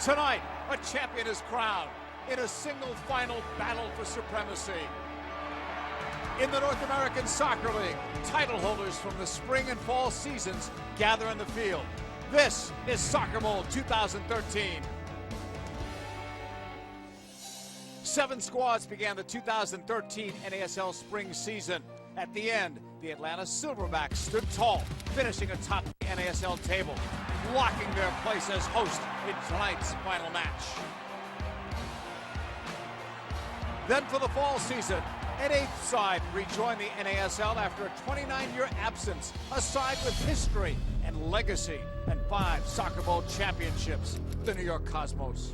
Tonight, a champion is crowned in a single final battle for supremacy. In the North American Soccer League, title holders from the spring and fall seasons gather in the field. This is Soccer Bowl 2013. 7 squads began the 2013 NASL spring season. At the end, the Atlanta Silverbacks stood tall, finishing atop the NASL table, locking their place as host in tonight's final match. Then for the fall season, an 8th side rejoined the NASL after a 29-year absence, a side with history and legacy and 5 Soccer Bowl championships, the New York Cosmos.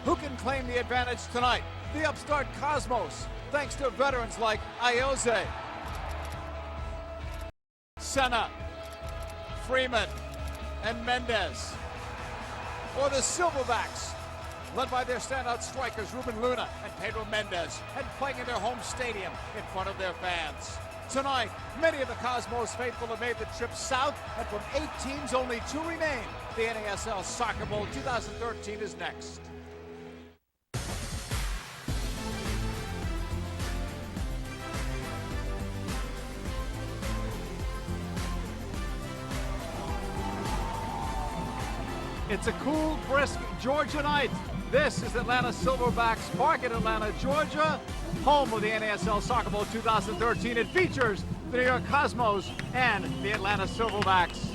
Who can claim the advantage tonight? The upstart Cosmos, thanks to veterans like Ayoze, Senna, Freeman, and Mendez. Or the Silverbacks, led by their standout strikers Ruben Luna and Pedro Mendez, and playing in their home stadium in front of their fans. Tonight, many of the Cosmos faithful have made the trip south, and from 8 teams, only 2 remain. The NASL Soccer Bowl 2013 is next. It's a cool, brisk Georgia night. This is Atlanta Silverbacks Park in Atlanta, Georgia, home of the NASL Soccer Bowl 2013. It features the New York Cosmos and the Atlanta Silverbacks.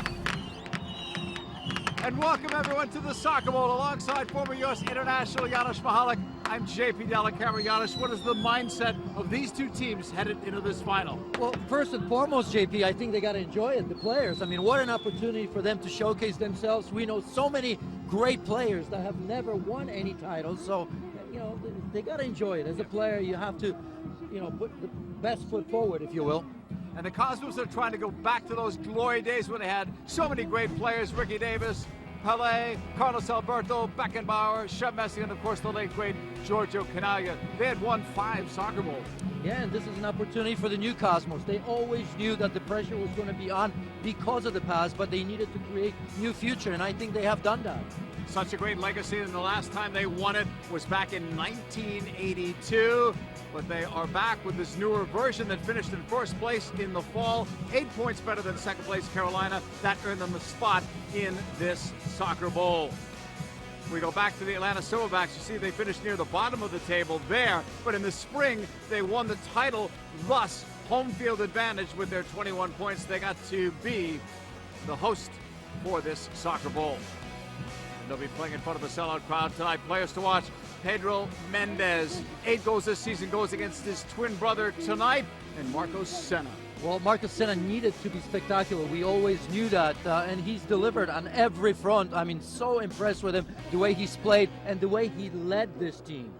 And welcome everyone to the Soccer Bowl alongside former U.S. international Janusz Michalek. I'm JP Dellacamera. Janusz, what is the mindset of these 2 teams headed into this final? Well, first and foremost, JP, I think they got to enjoy it, the players. I mean, what an opportunity for them to showcase themselves. We know so many great players that have never won any titles, so, you know, they got to enjoy it. As a player, you have to, you know, put the best foot forward, if you will. And the Cosmos are trying to go back to those glory days when they had so many great players, Ricky Davis, Pelé, Carlos Alberto, Beckenbauer, Shep Messi, and of course the late great Giorgio Canaglia. They had won 5 Soccer Bowls. Yeah, and this is an opportunity for the new Cosmos. They always knew that the pressure was going to be on because of the past, but they needed to create new future, and I think they have done that. Such a great legacy, and the last time they won it was back in 1982. But they are back with this newer version that finished in first place in the fall. 8 points better than second place Carolina. That earned them a spot in this Soccer Bowl. We go back to the Atlanta Silverbacks. You see they finished near the bottom of the table there. But in the spring, they won the title, thus home field advantage with their 21 points. They got to be the host for this Soccer Bowl. And they'll be playing in front of a sellout crowd tonight. Players to watch: Pedro Mendez, 8 goals this season, goes against his twin brother tonight, and Marcos Senna. Well, Marcos Senna needed to be spectacular. We always knew that, and he's delivered on every front. I mean, so impressed with him, the way he's played and the way he led this team.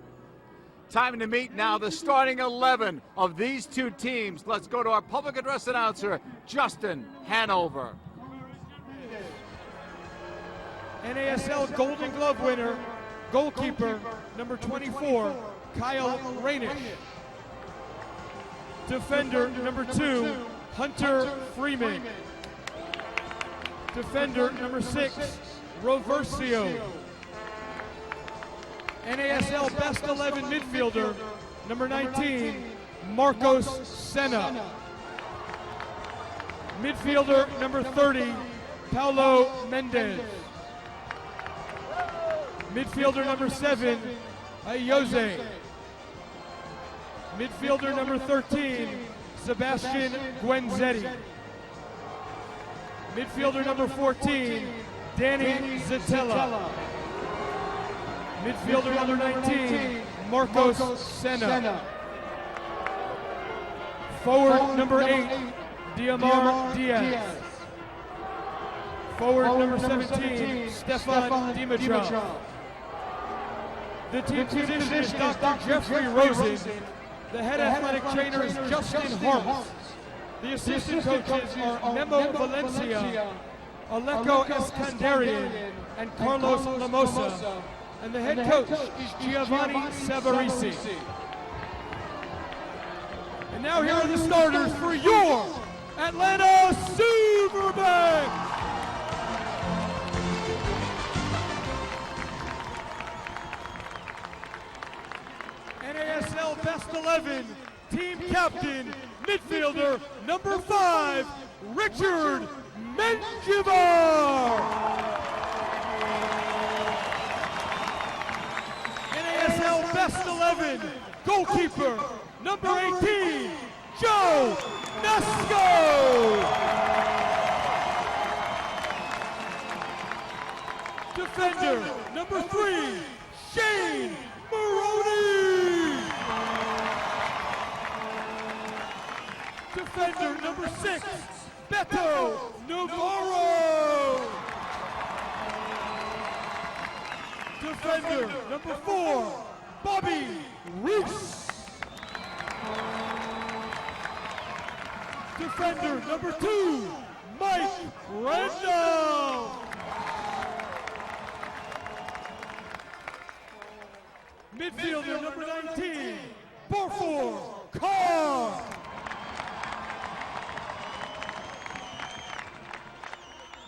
Time to meet now the starting 11 of these 2 teams. Let's go to our public address announcer, Justin Hanover. NASL Golden Glove winner, goalkeeper, number 24, Kyle Rainish. Defender, number 2, Hunter Freeman. Defender, number 6, Roversio. NASL Best 11 midfielder, number 19, Marcos Senna. Midfielder, number 30, Paulo Mendez. Midfielder number 7, Ayoze. Midfielder number 13, Sebastian Guenzetti. Midfielder number 14, Danny Zitella. Midfielder number 19, Marcos Senna. Forward number 8, Diamar Diaz. Forward number 17, Stefan Dimitrov. The team physician is Dr. Jeffrey Rosen. The head athletic trainer is Justin Harms. The assistant coaches are Memo Valencia, Aleko Eskandarian, and Carlos Lamosa. And the head coach is Giovanni Savarisi. And now here are the starters for your Atlanta Silverbacks. captain, midfielder, number 5, Richard Menjivar. NASL Best 11, goalkeeper, number 18, Joe Nasco. Defender, number 3, Shane Maroney. Defender, number 6, Beto Navarro. Defender, number 4, Bobby Reese. Defender, number 2, Mike Randall. Midfielder, number 19, Borfor Carr.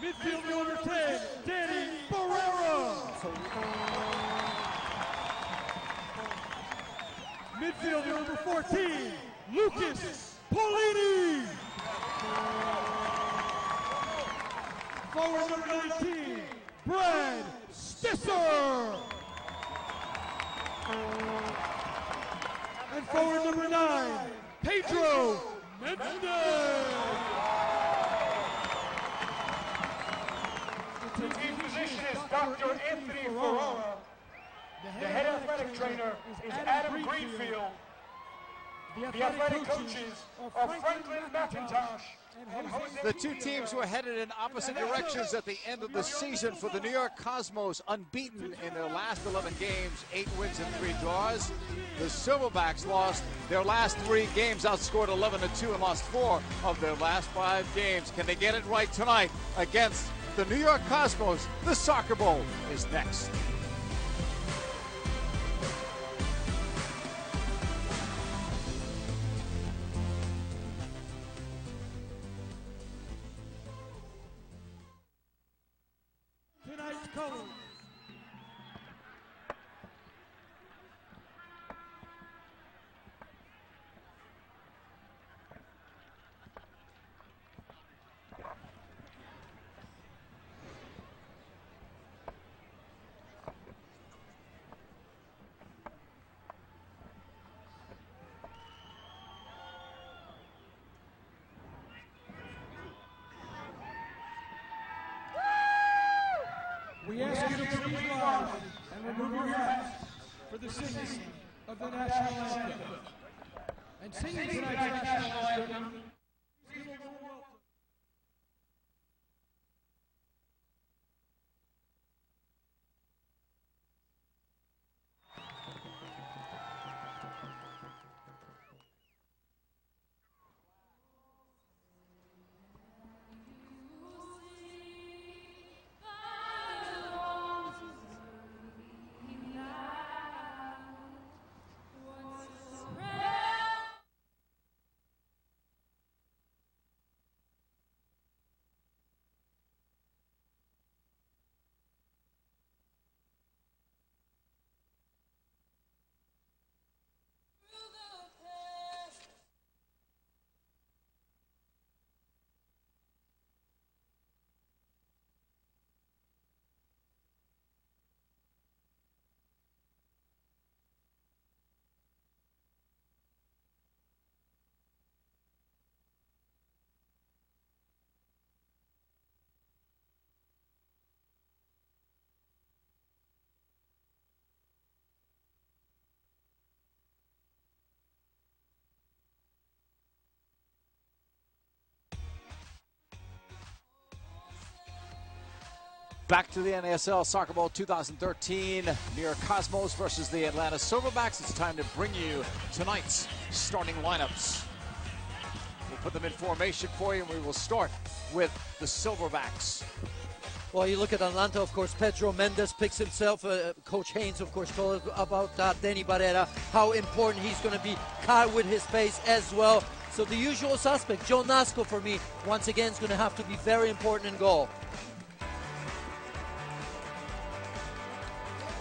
Midfielder, number 10, Danny Barrera. Midfielder, number 14, Lucas Polini. Forward, number 19, Brad Stisser. And forward, number 9, Pedro Mendez. The team physician is Dr. Anthony Ferrara. The head athletic trainer is Adam Greenfield. The athletic coaches are Franklin McIntosh and Jose. The two teams were headed in opposite directions at the end of the season. For the New York Cosmos, unbeaten in their last 11 games, 8 wins and 3 draws. The Silverbacks lost their last 3 games, outscored 11-2 and lost 4 of their last 5 games. Can they get it right tonight against the New York Cosmos? The Soccer Bowl is next. Tonight's colors. We ask you to please rise and remove your hats for the singing of the national anthem. And singing tonight's national anthem, please give a warm welcome. Back to the NASL Soccer Bowl 2013, New York Cosmos versus the Atlanta Silverbacks. It's time to bring you tonight's starting lineups. We'll put them in formation for you, and we will start with the Silverbacks. Well, you look at Atlanta, of course, Pedro Mendez picks himself. Coach Haynes, of course, told us about Danny Barrera, how important he's going to be. Kai with his pace as well. So the usual suspect, Joe Nasco, for me, once again, is going to have to be very important in goal.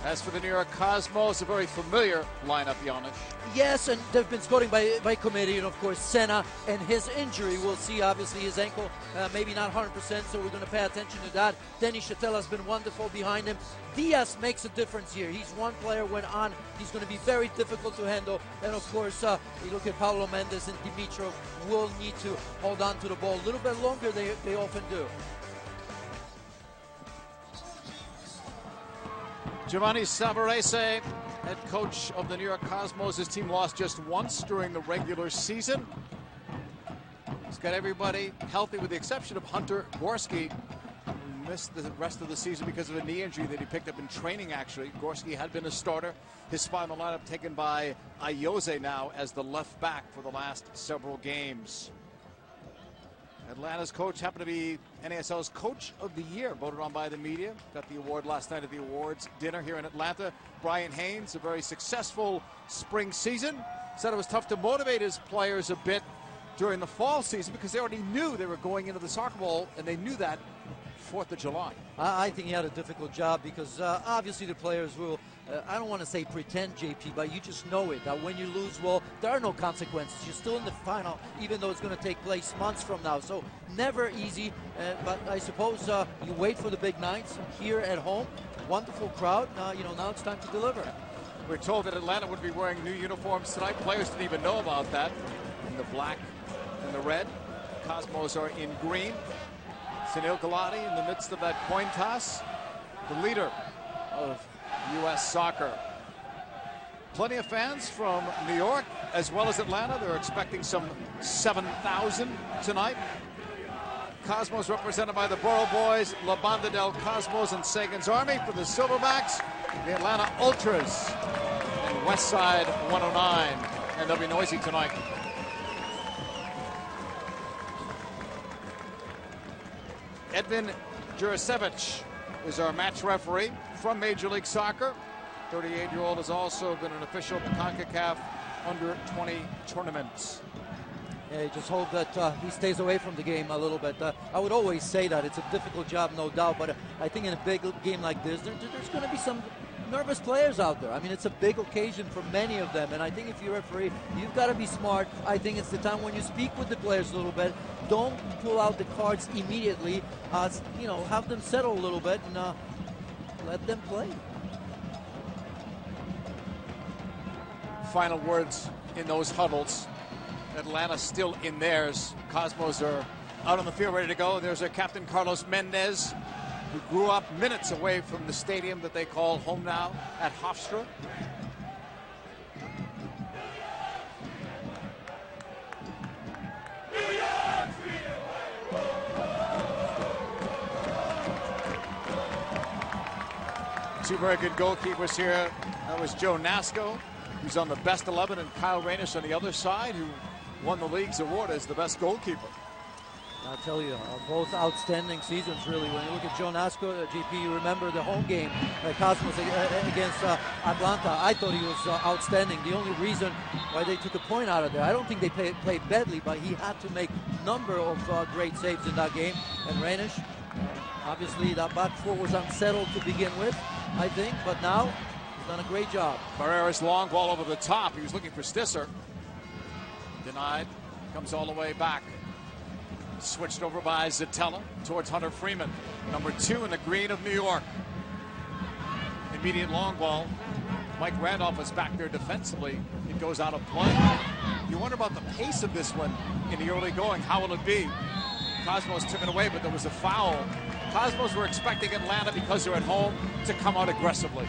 As for the New York Cosmos, a very familiar lineup, Janusz. Yes, and they've been scoring by committee, and of course Senna and his injury. We'll see, obviously, his ankle maybe not 100%, so we're going to pay attention to that. Denny Chattel has been wonderful behind him. Diaz makes a difference here. He's one player when on. He's going to be very difficult to handle. And of course, you look at Paulo Mendes and Dimitrov will need to hold on to the ball a little bit longer. They often do. Giovanni Savarese, head coach of the New York Cosmos. His team lost just once during the regular season. He's got everybody healthy with the exception of Hunter Gorski, who missed the rest of the season because of a knee injury that he picked up in training, actually. Gorski had been a starter. His spot in the lineup taken by Ayoze now as the left back for the last several games. Atlanta's coach happened to be NASL's Coach of the Year, voted on by the media. Got the award last night at the awards dinner here in Atlanta. Brian Haynes, a very successful spring season. Said it was tough to motivate his players a bit during the fall season because they already knew they were going into the soccer bowl, and they knew that 4th of July. I think he had a difficult job because obviously the players will, I don't want to say pretend, JP, but you just know it, that when you lose, well, there are no consequences. You're still in the final, even though it's going to take place months from now. So never easy, but I suppose you wait for the big nights here at home. Wonderful crowd. Now it's time to deliver. We're told that Atlanta would be wearing new uniforms tonight. Players didn't even know about that. In the black and the red. Cosmos are in green. Sunil Gulati in the midst of that coin toss. The leader of U.S. soccer. Plenty of fans from New York as well as Atlanta. They're expecting some 7,000 tonight. Cosmos represented by the Borough Boys, La Banda del Cosmos, and Sagan's Army. For the Silverbacks, the Atlanta Ultras and West Side 109. And they'll be noisy tonight. Edvin Jurasevich is our match referee from Major League Soccer. 38-year-old has also been an official in the CONCACAF Under-20 tournaments. Yeah, just hope that he stays away from the game a little bit. I would always say that it's a difficult job, no doubt, but I think in a big game like this, there's going to be some nervous players out there. I mean, it's a big occasion for many of them, and I think if you're a referee, you've got to be smart. I think it's the time when you speak with the players a little bit. Don't pull out the cards immediately. Have them settle a little bit and let them play. Final words in those huddles. Atlanta still in theirs. Cosmos are out on the field ready to go. There's our captain, Carlos Mendez, who grew up minutes away from the stadium that they call home now at Hofstra. Two very good goalkeepers here. That was Joe Nasco, who's on the best 11, and Kyle Ranish on the other side, who won the league's award as the best goalkeeper. I'll tell you, both outstanding seasons, really. When you look at Joe Nasco, GP, you remember the home game, Cosmos against Atlanta. I thought he was outstanding. The only reason why they took a point out of there, I don't think they played badly, but he had to make a number of great saves in that game. And Ranish, obviously that back four was unsettled to begin with, I think, but now he's done a great job. Barrera's long ball over the top. He was looking for Stisser. Denied. Comes all the way back. Switched over by Zatella towards Hunter Freeman. Number 2 in the green of New York. Immediate long ball. Mike Randolph is back there defensively. It goes out of play. You wonder about the pace of this one in the early going. How will it be? Cosmos took it away, but there was a foul. Cosmos were expecting Atlanta, because they're at home, to come out aggressively.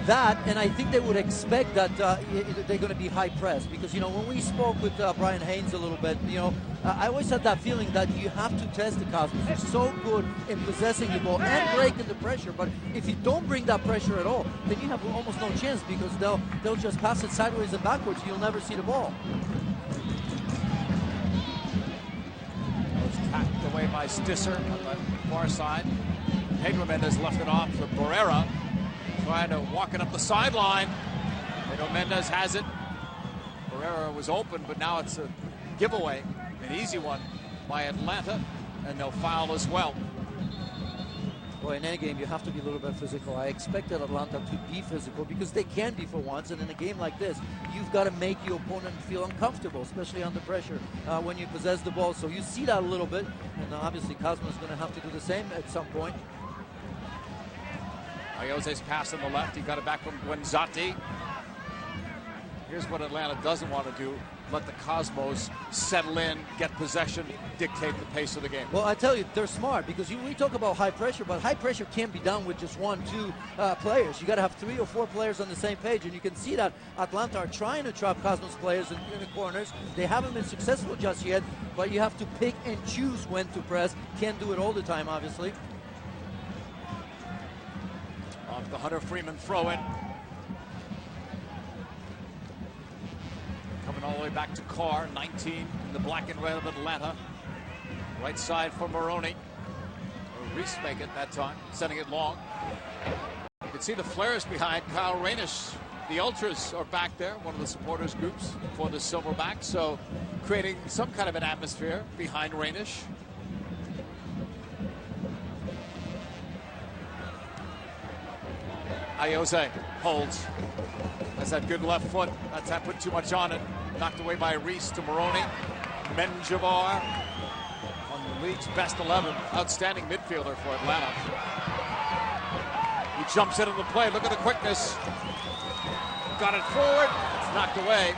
That, and I think they would expect that they're going to be high press, because when we spoke with Brian Haynes a little bit, I always had that feeling that you have to test the Cosmos. They're so good in possessing the ball and breaking the pressure, but if you don't bring that pressure at all, then you have almost no chance, because they'll just pass it sideways and backwards. You'll never see the ball. Tapped away by Stisser on the far side. Pedro Mendez left it off for Barrera, trying to walk it up the sideline. Pedro Mendez has it. Barrera was open, but now it's a giveaway, an easy one by Atlanta, and they'll foul as well. Well, in any game, you have to be a little bit physical. I expected Atlanta to be physical because they can be for once. And in a game like this, you've got to make your opponent feel uncomfortable, especially under pressure when you possess the ball. So you see that a little bit. And obviously, Cosmo is going to have to do the same at some point. Ayoze's pass on the left. He got it back from Guenzati. Here's what Atlanta doesn't want to do. Let the Cosmos settle in, get possession, dictate the pace of the game. Well, I tell you, they're smart because we talk about high pressure, but high pressure can't be done with just 1, 2 players. You got to have 3 or 4 players on the same page, and you can see that Atlanta are trying to trap Cosmos players in the corners. They haven't been successful just yet, but you have to pick and choose when to press. Can't do it all the time, obviously. Off the Hunter Freeman throw-in. Coming all the way back to Carr, 19 in the black and red of Atlanta. Right side for Maroney. Or Reese make it that time, sending it long. You can see the flares behind Kyle Rainish. The Ultras are back there, one of the supporters groups for the Silverbacks, so creating some kind of an atmosphere behind Rainish. Ayoze holds. Has that good left foot. That's not put too much on it. Knocked away by Reese to Maroney. Menjivar on the league's best 11. Outstanding midfielder for Atlanta. He jumps into the play. Look at the quickness. Got it forward. It's knocked away.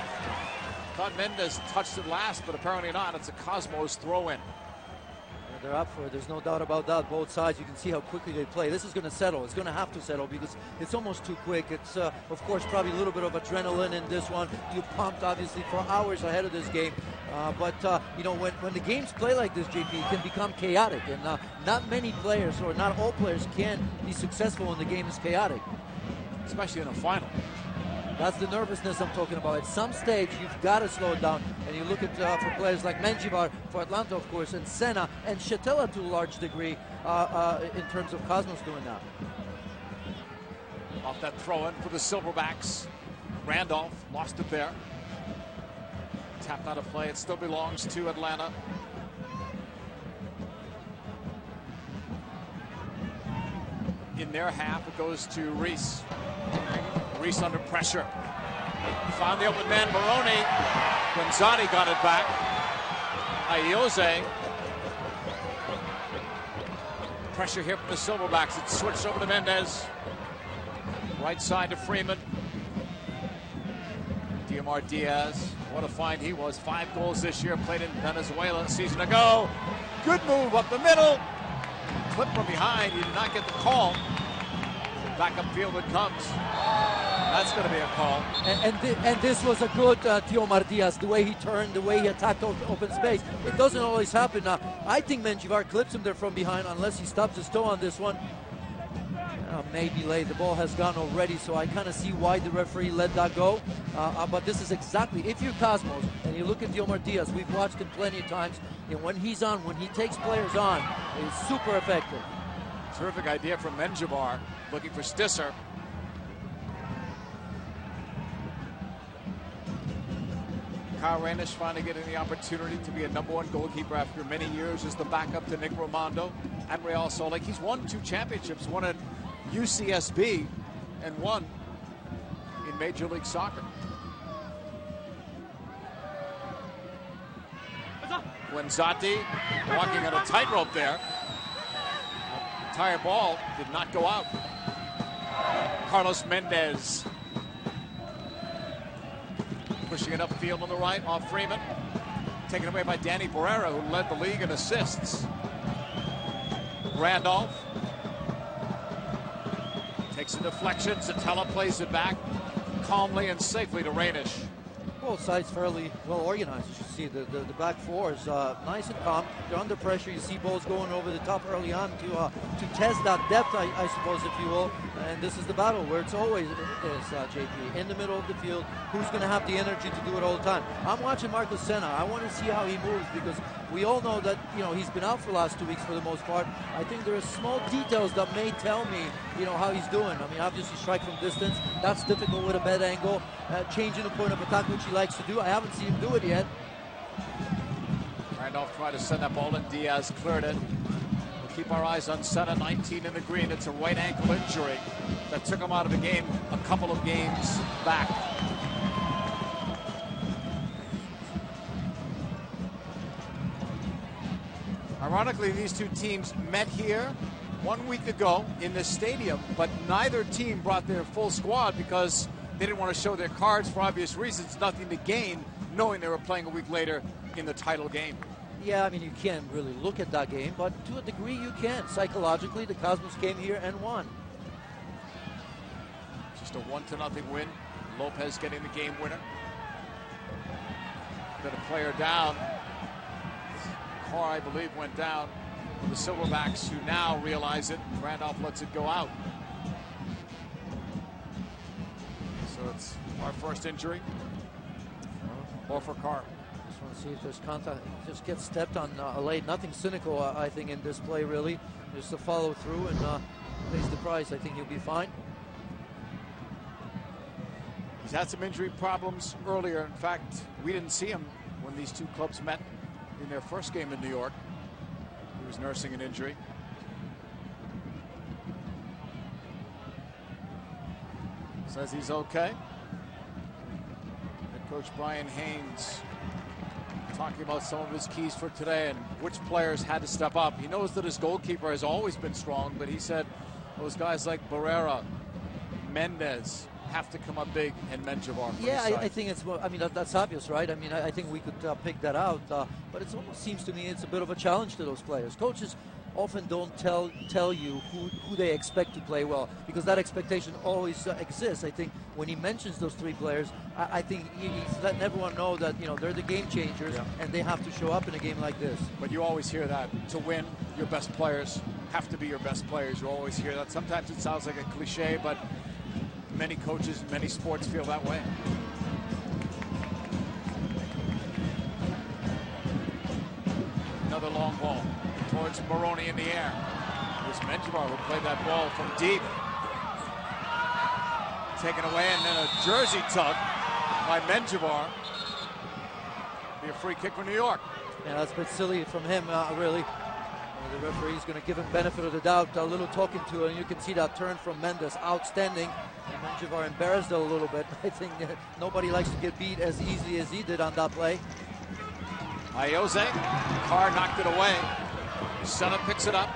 Thought Mendez touched it last, but apparently not. It's a Cosmos throw-in. They're up for it. There's no doubt about that. Both sides, you can see how quickly they play. This is going to settle. It's going to have to settle because it's almost too quick. It's, of course, probably a little bit of adrenaline in this one. You pumped, obviously, for hours ahead of this game. But you know, when the games play like this, JP, it can become chaotic. And not many players, or not all players, can be successful when the game is chaotic. Especially in a final. That's the nervousness I'm talking about. At some stage, you've got to slow it down. And you look at for players like Menjivar for Atlanta, of course, and Senna, and Shatella to a large degree in terms of Cosmos doing that. Off that throw-in for the Silverbacks. Randolph lost it there. Tapped out of play. It still belongs to Atlanta. In their half, it goes to Reese. Reese under pressure. Found the open man, Maroney. Guenzati got it back. Ayoze. Pressure here from the Silverbacks. It's switched over to Mendez. Right side to Freeman. Diomar Diaz. What a find he was. 5 goals this year. Played in Venezuela a season ago. Good move up the middle. Clip from behind. He did not get the call. Back upfield it comes. That's going to be a call. And this was a good Diomar Diaz, the way he turned, the way he attacked open space. It doesn't always happen. I think Menjivar clips him there from behind unless he stubs his toe on this one. Maybe late. The ball has gone already, so I kind of see why the referee let that go. But this is exactly, if you're Cosmos and you look at Diomar Diaz, we've watched him plenty of times, and when he's on, when he takes players on, he's super effective. Terrific idea from Menjivar, looking for Stisser. Kyle Rainish finally getting the opportunity to be a #1 goalkeeper after many years as the backup to Nick Romando at Real Salt Lake. He's won 2 championships, one at UCSB and one in Major League Soccer. Guenzati walking on a tightrope there. The entire ball did not go out. Carlos Mendez pushing it upfield on the right off Freeman. Taken away by Danny Barrera, who led the league in assists. Randolph takes a deflection. Shatella plays it back calmly and safely to Rainish. Both sides fairly well organized. You should see the back four is nice and calm. They're under pressure. You see balls going over the top early on to test that depth, I suppose, if you will. And this is the battle where it's always is, JP, in the middle of the field. Who's going to have the energy to do it all the time? I'm watching Marcos Senna. I want to see how he moves because we all know that, you know, he's been out for the last 2 weeks for the most part. I think there are small details that may tell me, you know, how he's doing. I mean, obviously strike from distance. That's difficult with a bad angle. Changing the point of attack, which he likes to do. I haven't seen him do it yet. Randolph tried to send that ball in. Diaz cleared it. keep our eyes on Senna, 19 in the green. It's a right ankle injury that took him out of the game a couple of games back. Ironically, these two teams met here 1 week ago in this stadium, but neither team brought their full squad because they didn't want to show their cards for obvious reasons. Nothing to gain knowing they were playing a week later in the title game. Yeah, I mean, you can't really look at that game, but to a degree you can. Psychologically, the Cosmos came here and won. Just a 1-0 win. Lopez getting the game winner. Got a player down. Carr, I believe, went down for the Silverbacks, who now realize it. Randolph lets it go out. So it's our first injury. Ball for Carr. Just want to see if there's contact. Just gets stepped on late. Nothing cynical, I think, in this play, really. Just a follow through and pays the price. I think he'll be fine. He's had some injury problems earlier. In fact, we didn't see him when these two clubs met in their first game in New York. He was nursing an injury. Says he's okay. Head coach Brian Haynes talking about some of his keys for today and which players had to step up. He knows that his goalkeeper has always been strong, but he said those guys like Barrera, Mendez have to come up big, and Menjivar. Yeah, I think it's, I mean, that's obvious, right? I mean, I think we could pick that out, but it almost seems to me it's a bit of a challenge to those players. Coaches often don't tell you who they expect to play well, because that expectation always exists. I think when he mentions those three players, I think he's letting everyone know that, you know, they're the game changers, and they have to show up in a game like this. But you always hear that. To win, your best players have to be your best players. You always hear that. Sometimes it sounds like a cliche, but many coaches in many sports feel that way. Another long ball towards Maroney in the air. It was Menjivar who played that ball from deep. Taken away, and then a jersey tug by Menjivar. Be a free kick for New York. Yeah, that's a bit silly from him, really. The referee's going to give him benefit of the doubt, a little talking to, and you can see that turn from Mendes, outstanding. And Menjivar embarrassed a little bit. I think nobody likes to get beat as easily as he did on that play. Ayoze, Carr knocked it away. Senna picks it up.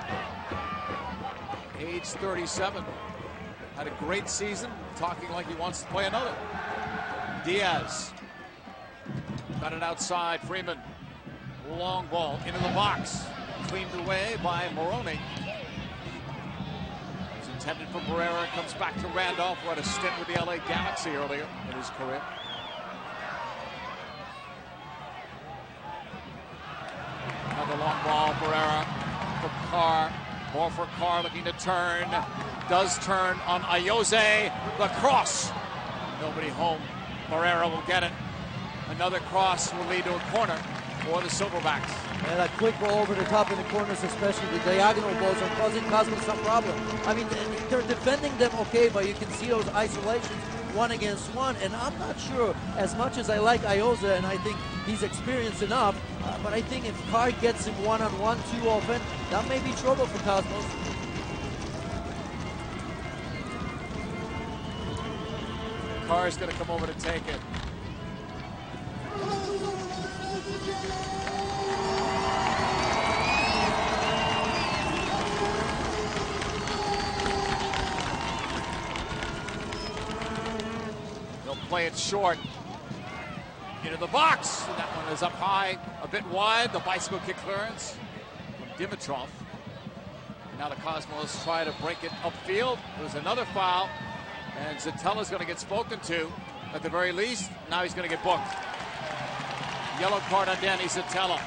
Age 37. Had a great season, talking like he wants to play another. Diaz. Got it outside, Freeman. Long ball into the box. Cleaned away by Maroney. It was intended for Barrera. It comes back to Randolph, who had a stint with the LA Galaxy earlier in his career. Another long ball, Barrera for Carr. More for Carr, looking to turn. Does turn on Ayoze. The cross. Nobody home. Barrera will get it. Another cross will lead to a corner for the Silverbacks. And that quick ball over the top in the corners, especially the diagonal balls, are causing Cosmos some problem. I mean, they're defending them okay, but you can see those isolations 1 against 1, and I'm not sure, as much as I like Ayoze, and I think he's experienced enough, but I think if Carr gets him one-on-one too often, that may be trouble for Cosmos. Carr is going to come over to take it. Play it short into the box, and that one is up high, a bit wide. The bicycle kick clearance from Dimitrov. Now the Cosmos try to break it upfield. There's another foul, and Zatella's going to get spoken to at the very least. Now he's going to get booked. Yellow card on Danny Zatella.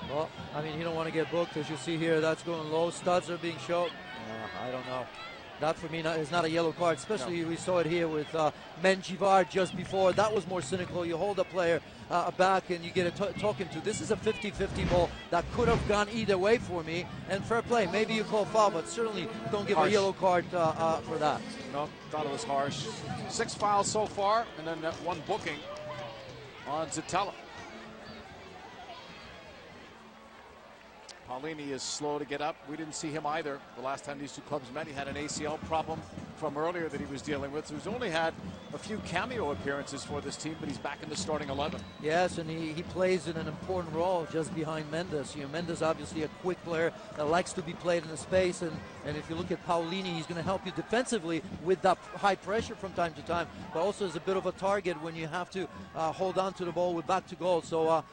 Well, I mean, you don't want to get booked. As you see here, that's going low. Studs are being shown. I don't know. That, for me, is not a yellow card, especially we saw it here with Menjivar just before. That was more cynical. You hold a player back and you get a talking to. This is a 50-50 ball that could have gone either way for me. And fair play. Maybe you call foul, but certainly don't give a yellow card for that. No, thought it was harsh. 6 fouls so far, and then that one booking on Zitella. Paulini is slow to get up. We didn't see him either. The last time these two clubs met, he had an ACL problem from earlier that he was dealing with. So he's only had a few cameo appearances for this team, but he's back in the starting 11. Yes, and he plays in an important role just behind Mendes. You know, Mendes obviously a quick player that likes to be played in the space, and if you look at Paulini, he's going to help you defensively with that high pressure from time to time, but also as a bit of a target when you have to hold on to the ball with back to goal. So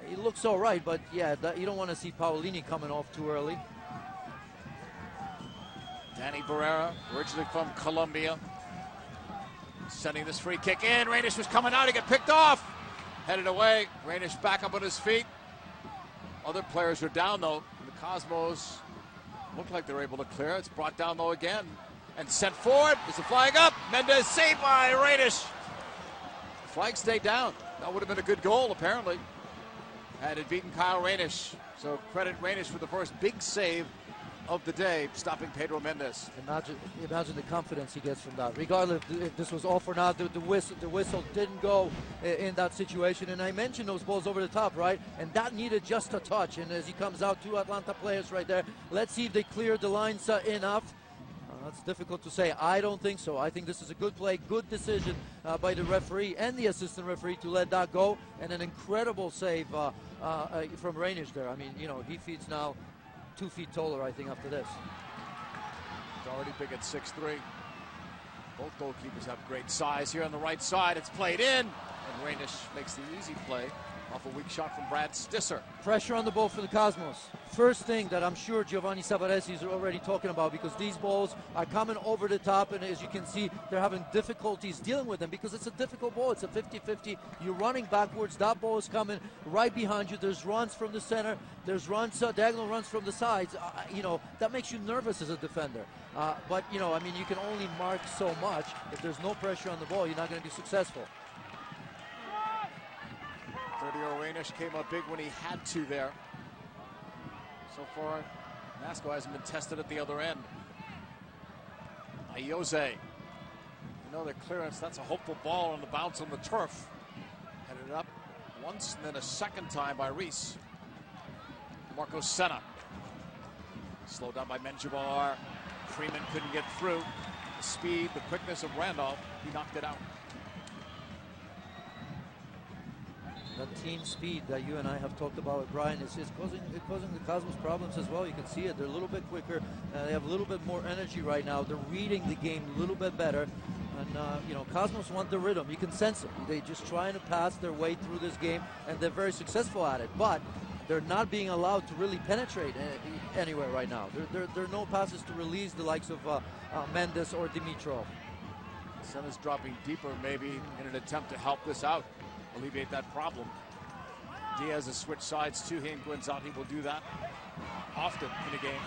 he looks all right, but yeah, you don't want to see Paulini coming off too early. Danny Barrera, originally from Colombia, sending this free kick in. Rainish was coming out, he got picked off. Headed away, Rainish back up on his feet. Other players are down though. The Cosmos look like they're able to clear. It's brought down though again. And sent forward, is the flag up? Mendes saved by Rainish. The flag stayed down. That would have been a good goal apparently. Had it beaten Kyle Rainish. So credit Rainish for the first big save of the day, stopping Pedro Mendes. Imagine the confidence he gets from that. Regardless if this was off or not, the whistle didn't go in that situation. And I mentioned those balls over the top, right? And that needed just a touch. And as he comes out, two Atlanta players right there. Let's see if they cleared the lines enough. That's difficult to say. I don't think so. I think this is a good play, good decision by the referee and the assistant referee to let that go. And an incredible save from Rainish there. I mean, you know, he feeds now 2 feet taller, I think, after this. He's already big at 6'3". Both goalkeepers have great size. Here on the right side, it's played in, and Rainish makes the easy play off a weak shot from Brad Stisser. Pressure on the ball for the Cosmos. First thing that I'm sure Giovanni Savaresi is already talking about, because these balls are coming over the top, and as you can see, they're having difficulties dealing with them because it's a difficult ball. It's a 50-50. You're running backwards. That ball is coming right behind you. There's runs from the center. There's runs, diagonal runs from the sides. You know, that makes you nervous as a defender. But, you know, I mean, you can only mark so much. If there's no pressure on the ball, you're not going to be successful. 30-year-old Rainish came up big when he had to there. So far, Nasco hasn't been tested at the other end. Ayoze. You know, the clearance, that's a hopeful ball on the bounce on the turf. Headed up once and then a second time by Reese. Marco Senna. Slowed down by Menjivar. Freeman couldn't get through. The speed, the quickness of Randolph, he knocked it out. The team speed that you and I have talked about with Brian is causing the Cosmos problems as well. You can see it. They're a little bit quicker. They have a little bit more energy right now. They're reading the game a little bit better. And, you know, Cosmos want the rhythm. You can sense it. They're just trying to pass their way through this game, and they're very successful at it. But they're not being allowed to really penetrate anywhere right now. There are no passes to release the likes of Mendes or Dimitrov. Senna's dropping deeper maybe in an attempt to help this out. Alleviate that problem. Diaz has switched sides to him. Guenzati will do that often in a game.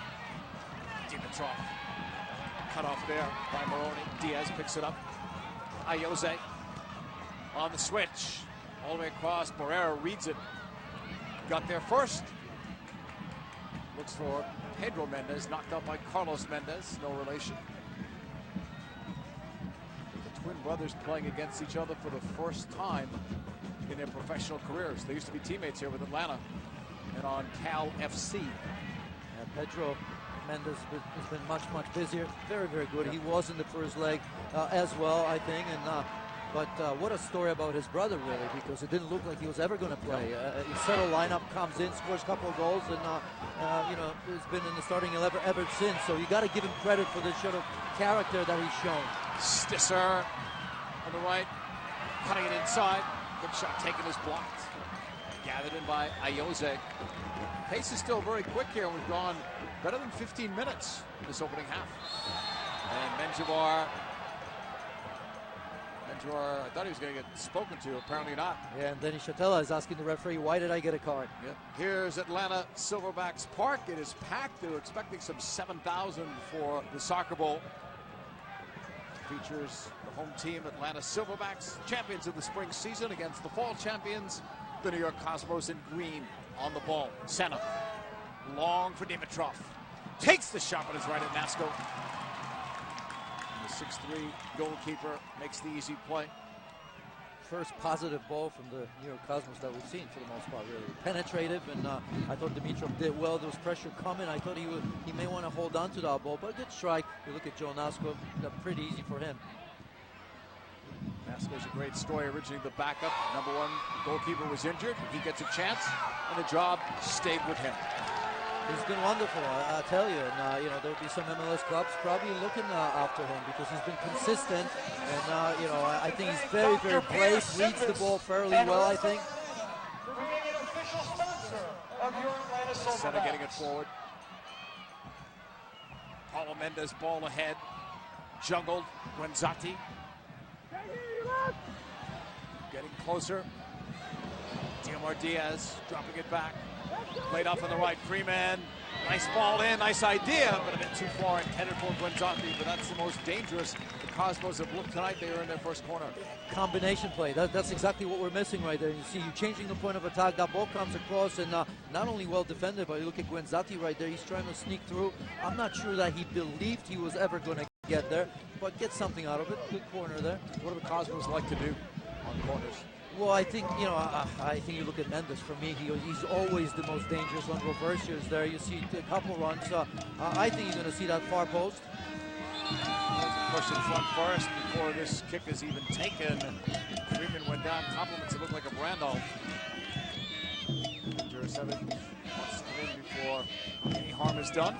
Dimitrov cut off there by Moroni. Diaz picks it up. Ayoze on the switch. All the way across. Barrera reads it. Got there first. Looks for Pedro Mendes. Knocked out by Carlos Mendes. No relation. The twin brothers playing against each other for the first time in their professional careers. They used to be teammates here with Atlanta and on Cal FC. And Pedro Mendes has been much busier. Very good. Yeah. He was in the first leg as well, I think. And but what a story about his brother, really, because it didn't look like he was ever going to play. He settled lineup, comes in, scores a couple of goals, and you know, he's been in the starting 11 ever since. So you got to give him credit for the sort of character that he's shown. Stisser on the right, cutting it inside. Good shot taken is blocked. Gathered in by Ayoze. Pace is still very quick here. We've gone better than 15 minutes this opening half. And Menjivar, I thought he was going to get spoken to, apparently not. Yeah, and Denny Chatella is asking the referee, why did I get a card? Yep. Here's Atlanta Silverbacks Park. It is packed. They're expecting some 7,000 for the soccer bowl. Features the home team, Atlanta Silverbacks, champions of the spring season against the fall champions, the New York Cosmos, in green on the ball. Senna, long for Dimitrov. Takes the shot, but it's right at Nasco. The 6'3" goalkeeper makes the easy play. first positive ball from the New York Cosmos that we've seen for the most part, really. Penetrative, and I thought Dimitrov did well. There was pressure coming. I thought he may want to hold on to that ball, but a good strike. You look at Joe Nasco, pretty easy for him. Nasco's a great story. Originally the backup, #1 goalkeeper was injured. He gets a chance, and the job stayed with him. He's been wonderful, I tell you. And, you know, there'll be some MLS clubs probably looking after him because he's been consistent. And, you know, I think he's very, very brave, reads the ball fairly well, I think. Center getting it forward. Paulo Mendes, ball ahead. Juggled. Guenzati. Getting closer. Diomar Diaz dropping it back. Played off on the right. Freeman. Nice ball in. Nice idea, but a bit too far intended for Guenzati. But that's the most dangerous the Cosmos have looked tonight. They were in their first corner. Combination play. That's exactly what we're missing right there. You see, you changing the point of attack. That ball comes across, and not only well defended, but you look at Guenzati right there. He's trying to sneak through. I'm not sure that he believed he was ever going to get there, but get something out of it. Good corner there. What do the Cosmos like to do on corners? Well, I think, you know, I think you look at Mendes. For me, he's always the most dangerous when Roversio is there. You see a couple runs. I think you're going to see that far post. Push in front first before this kick is even taken. Freeman went down. Compliments it looked like a Randolph. Jurisevic wants to get in before any harm is done.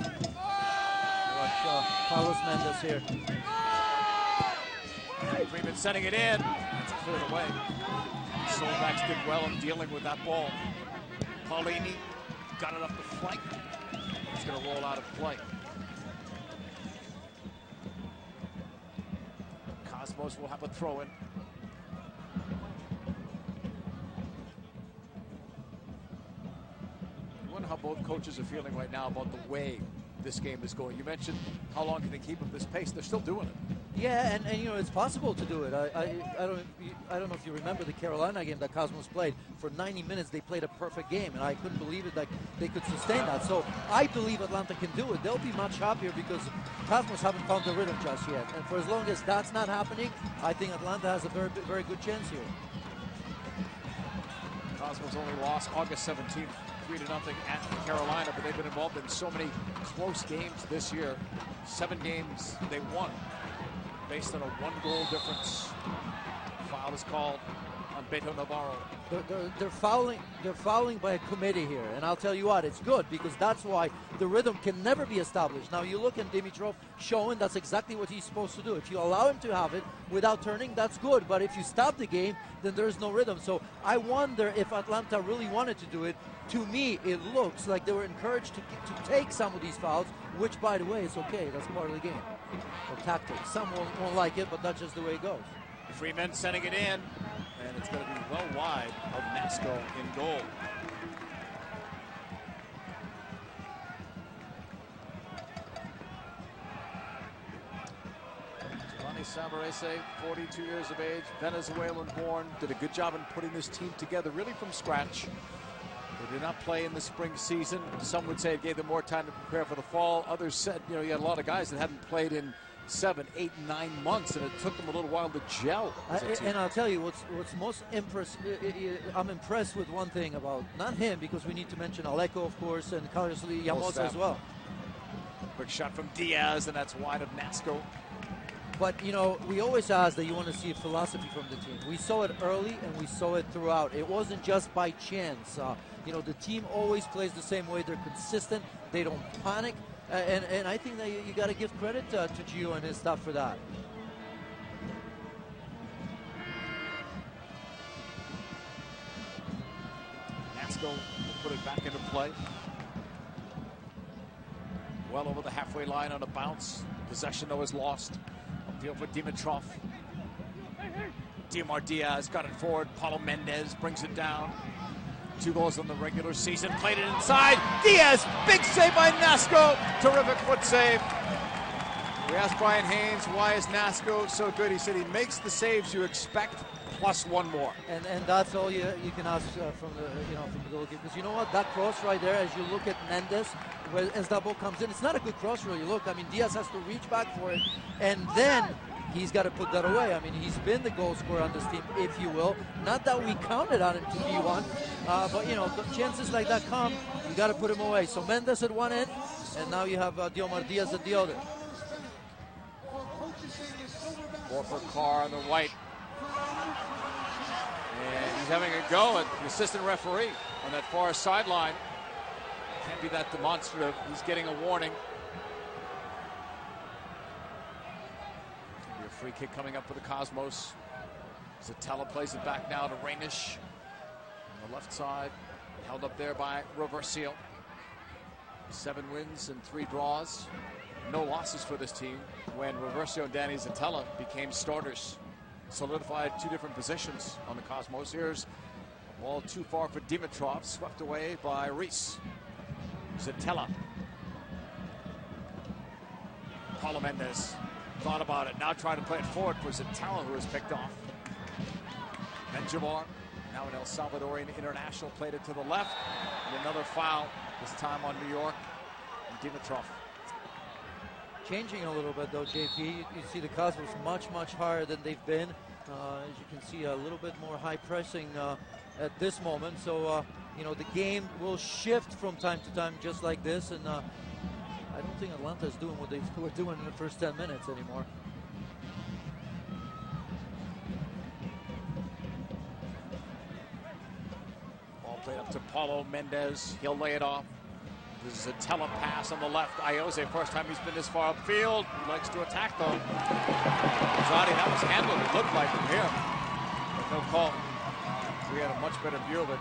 Carlos Mendes here. Freeman sending it in. It's cleared away. Silverbacks did well in dealing with that ball. Paulini got it up the flank. It's going to roll out of play. Cosmos will have a throw in. I wonder how both coaches are feeling right now about the way this game is going. You mentioned how long can they keep up this pace. They're still doing it. Yeah, and you know, it's possible to do it. I don't know if you remember the Carolina game that Cosmos played. For 90 minutes, they played a perfect game, and I couldn't believe it that they could sustain that. So I believe Atlanta can do it. They'll be much happier because Cosmos haven't found the rhythm just yet. And for as long as that's not happening, I think Atlanta has a very, very good chance here. Cosmos only lost August 17th, 3-0 at Carolina, but they've been involved in so many close games this year. 7 games they won based on a 1-goal difference. Foul is called on Beto Navarro. They're fouling by a committee here, and I'll tell you what, it's good because that's why the rhythm can never be established. Now you look at Dimitrov showing that's exactly what he's supposed to do. If you allow him to have it without turning, that's good, but if you stop the game, then there's no rhythm. So I wonder if Atlanta really wanted to do it. To me, it looks like they were encouraged to take some of these fouls, which, by the way, is okay. That's part of the game. Or tactics. Some won't like it, but that's just the way it goes. Freeman sending it in, and it's going to be well wide of Nasco in goal. Giovanni Savarese, 42 years of age, Venezuelan born, did a good job in putting this team together really from scratch. They did not play in the spring season. Some would say it gave them more time to prepare for the fall. Others said, you know, you had a lot of guys that hadn't played in 7, 8, 9 months, and it took them a little while to gel. And I'll tell you what's most impressive. I'm impressed with one thing about not him, because we need to mention Aleko, of course, and Carlos Yamosa as well. Quick shot from Diaz, and that's wide of Nasco. But, you know, we always ask that you want to see a philosophy from the team. We saw it early, and we saw it throughout. It wasn't just by chance. You know, the team always plays the same way. They're consistent. They don't panic. And I think that you got to give credit to Gio and his staff for that. Nasco will put it back into play. Well over the halfway line on a bounce. Possession, though, is lost. Upfield for Dimitrov. Diomar Diaz got it forward. Paulo Mendes brings it down. 2 goals in the regular season. Played it inside. Diaz, big save by Nasco. Terrific foot save. We asked Brian Haynes, why is Nasco so good? He said he makes the saves you expect, plus 1 more. And that's all you can ask from the goalkeeper. Because you know what, that cross right there, as you look at Mendes, as that ball comes in, it's not a good cross really. Look, I mean, Diaz has to reach back for it, and then he's got to put that away. I mean, he's been the goal scorer on this team, if you will. Not that we counted on him to be one, but, you know, the chances like that come, you got to put him away. So Mendez at one end, and now you have Diomar Diaz at the other. Ball for Carr on the right. And he's having a go at the assistant referee on that far sideline. Can't be that demonstrative. He's getting a warning. Be a free kick coming up for the Cosmos. Zatella plays it back now to Rainish on the left side. Held up there by Reversio. 7 wins and 3 draws. No losses for this team when Reversio and Danny Zatella became starters. Solidified 2 different positions on the Cosmos. Here's a ball too far for Dimitrov, swept away by Reese. Zatella. Paulo Mendez thought about it, now trying to play it forward for Zatella, who was picked off. Benjavar, now an El Salvadorian international, played it to the left. And another foul, this time on New York and Dimitrov. Changing a little bit though, JP. You see the Cosmos much higher than they've been. As you can see, a little bit more high pressing at this moment. So, you know, the game will shift from time to time just like this. And I don't think Atlanta is doing what they were doing in the first 10 minutes anymore. Ball played up to Paulo Mendez. He'll lay it off. This is a Zatella pass on the left. Ayoze, first time he's been this far upfield. He likes to attack though. Zadi, that was handled, it looked like, from here. But no call. We had a much better view of it.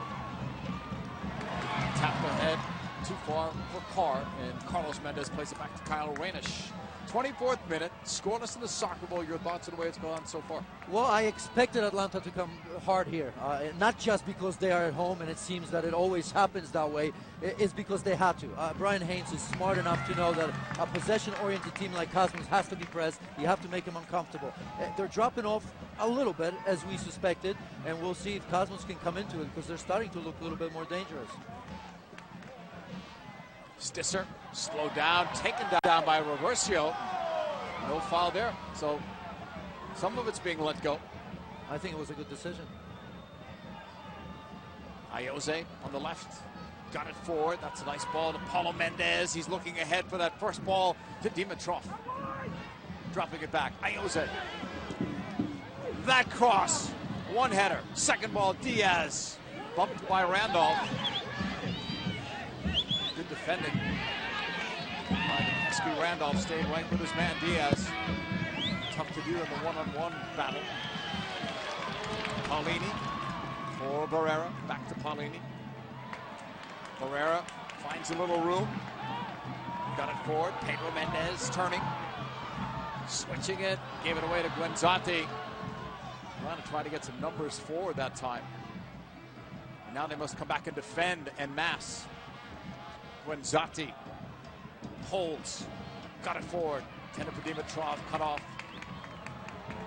Tapped ahead, too far for Carr, and Carlos Mendez plays it back to Kyle Rainish. 24th minute, scoreless in the Soccer Bowl. Your thoughts on the way it's gone so far? Well, I expected Atlanta to come hard here, not just because they are at home, and it seems that it always happens that way. It's because they had to. Brian Haynes is smart enough to know that a possession-oriented team like Cosmos has to be pressed. You have to make them uncomfortable. They're dropping off a little bit, as we suspected, and we'll see if Cosmos can come into it, because they're starting to look a little bit more dangerous. Stisser, slowed down, taken down by Reversio. No foul there. So some of it's being let go. I think it was a good decision. Ayoze on the left. Got it forward. That's a nice ball to Paulo Mendez. He's looking ahead for that first ball to Dimitrov. Dropping it back. Ayoze. That cross. One header. Second ball, Diaz. Bumped by Randolph. Good defending by the pesky Randolph. Stayed right with his man Diaz. Tough to do in the one-on-one battle. Paulini for Barrera. Back to Paulini. Barrera finds a little room. Got it forward. Pedro Mendez turning. Switching it. Gave it away to Guenzati. Trying to get some numbers forward that time. And now they must come back and defend en masse. Guenzati holds, got it forward, tended for Dimitrov, cut off.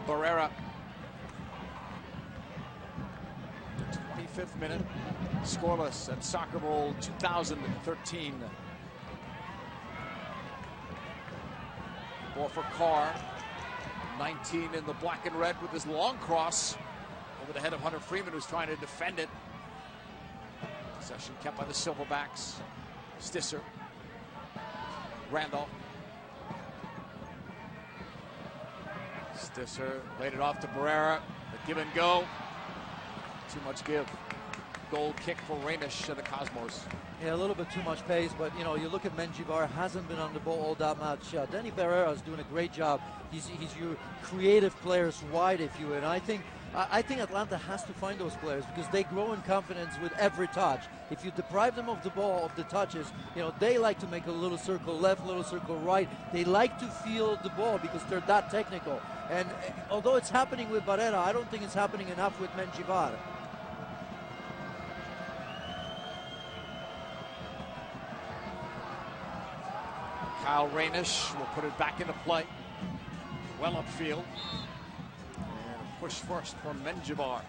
Barrera. 25th minute, scoreless at Soccer Bowl 2013. Ball for Carr, 19 in the black and red with his long cross over the head of Hunter Freeman, who's trying to defend it. Possession kept by the Silverbacks. Stisser. Randolph. Stisser laid it off to Barrera. The give and go. Too much give. Goal kick for Rainish and the Cosmos. Yeah, a little bit too much pace, but you know, you look at Menjivar, hasn't been on the ball all that much. Danny Barrera is doing a great job. He's your creative players wide, if you will. And I think Atlanta has to find those players because they grow in confidence with every touch. If you deprive them of the ball, of the touches, you know, they like to make a little circle left, little circle right. They like to feel the ball because they're that technical. And although it's happening with Barrera, I don't think it's happening enough with Menjivar. Kyle Rainish will put it back into play. Well upfield. And a push first from Menjivar.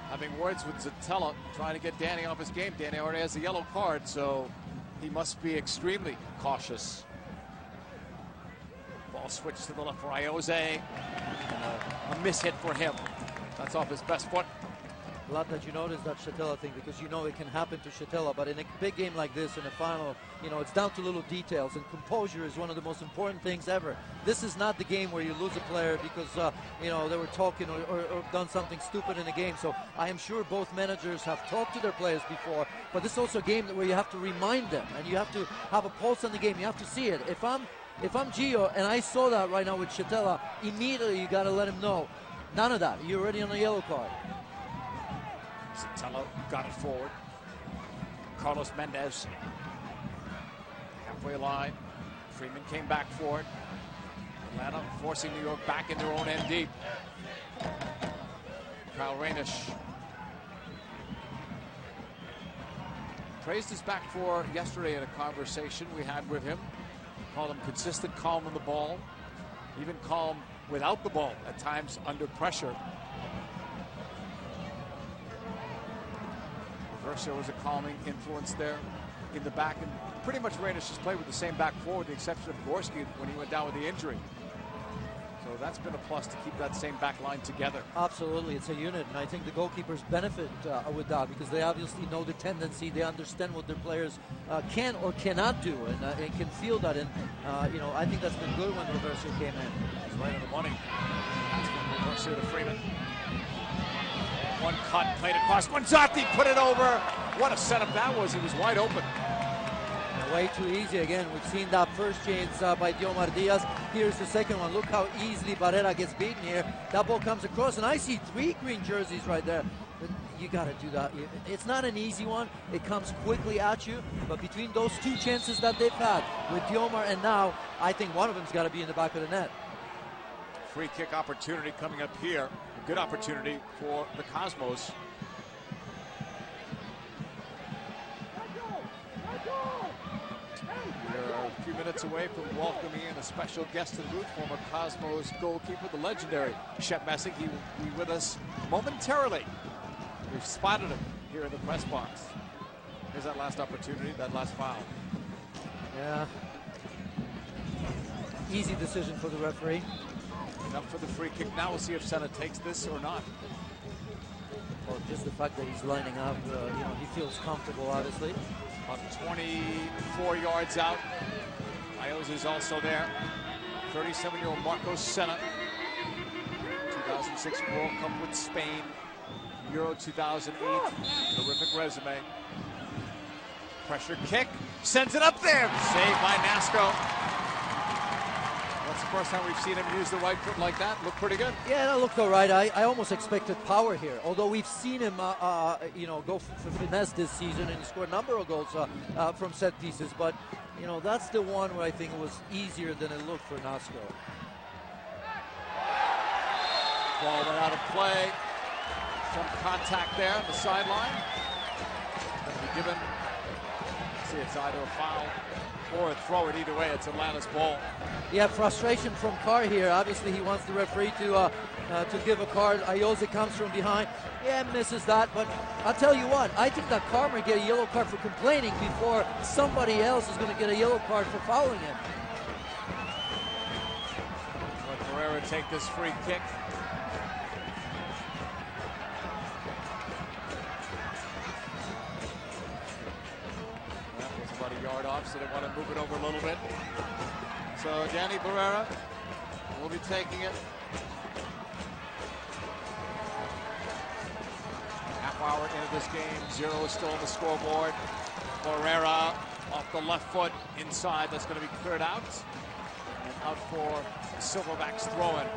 Having words with Zatella, trying to get Danny off his game. Danny already has a yellow card, so he must be extremely cautious. Ball switched to the left for Ayoze. a miss hit for him. That's off his best foot. Glad that you noticed that Shatella thing, because you know it can happen to Shatella, but in a big game like this, in a final, you know, it's down to little details, and composure is one of the most important things ever. This is not the game where you lose a player because, you know, they were talking or done something stupid in a game. So I am sure both managers have talked to their players before, but this is also a game where you have to remind them, and you have to have a pulse on the game. You have to see it. If I'm Gio, and I saw that right now with Shatella, immediately you got to let him know, none of that. You're already on a yellow card. Sotelo got it forward. Carlos Mendez. Halfway line. Freeman came back for it. Atlanta forcing New York back in their own end deep. Kyle Rainish praised his back four yesterday in a conversation we had with him. Called him consistent, calm on the ball. Even calm without the ball at times under pressure. Versio was a calming influence there in the back, and pretty much Rainish has played with the same back four with the exception of Gorski when he went down with the injury. So that's been a plus to keep that same back line together. Absolutely, it's a unit, and I think the goalkeepers benefit with that because they obviously know the tendency, they understand what their players can or cannot do, and can feel that. And you know, I think that's been good when Versio came in. He's right on the money. That's from Versio to Freeman. One cut, played across. Guanzati put it over. What a setup that was. He was wide open. Way too easy again. We've seen that first chance by Diomar Diaz. Here's the second one. Look how easily Barrera gets beaten here. That ball comes across, and I see 3 green jerseys right there. But you got to do that. It's not an easy one. It comes quickly at you. But between those 2 chances that they've had with Diomar and now, I think one of them's got to be in the back of the net. Free kick opportunity coming up here. A good opportunity for the Cosmos. We're a few minutes away from welcoming in a special guest to the booth, former Cosmos goalkeeper, the legendary Shep Messing. He will be with us momentarily. We've spotted him here in the press box. Here's that last opportunity, that last foul. Yeah. Easy decision for the referee. Up for the free kick. Now we'll see if Senna takes this or not. Well, just the fact that he's lining up, you know, he feels comfortable, obviously. About 24 yards out. Ios is also there. 37-year-old Marcos Senna. 2006 World Cup with Spain. Euro 2008. Terrific resume. Pressure kick. Sends it up there. Saved by Nasco. That's the first time we've seen him use the right foot like that. Looked pretty good. Yeah, that looked all right. I almost expected power here. Although we've seen him, you know, go for finesse this season, and he scored a number of goals from set pieces. But, you know, that's the one where I think it was easier than it looked for Nasco. Ball went out of play. Some contact there on the sideline. Going to be given. See, it's either a foul or a throw it. Either way, it's Atlanta's ball. Yeah, frustration from Carr here. Obviously, he wants the referee to give a card. Ayoze comes from behind. Yeah, misses that. But I'll tell you what, I think that Carr might get a yellow card for complaining before somebody else is going to get a yellow card for fouling him. Let Ferreira take this free kick. About a yard off, so they want to move it over a little bit. So Danny Barrera will be taking it. Half hour into this game, 0 is still on the scoreboard. Barrera off the left foot inside. That's going to be cleared out. And out for the Silverbacks throw-in.